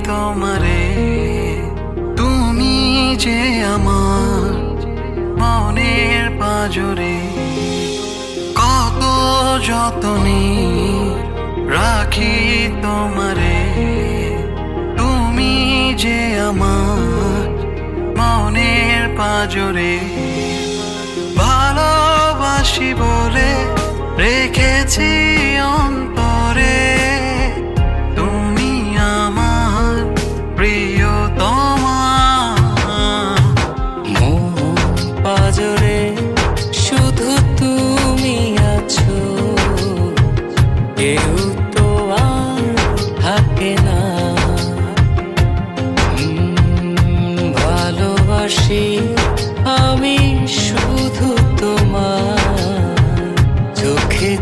তোমারে, তুমি যে আমার মনের পাজরে। কত যতনে রাখি তোমারে, তুমি যে আমার মনের পাজরে। ভালোবাসি বলে রেখেছি অন্তরে, তুমি আমার প্রিয়তমা। মন পাজরে শুধু তুমি আছো, কেউ তো আর থাকে না। ভালোবাসি আমি শুধু তোমার চোখে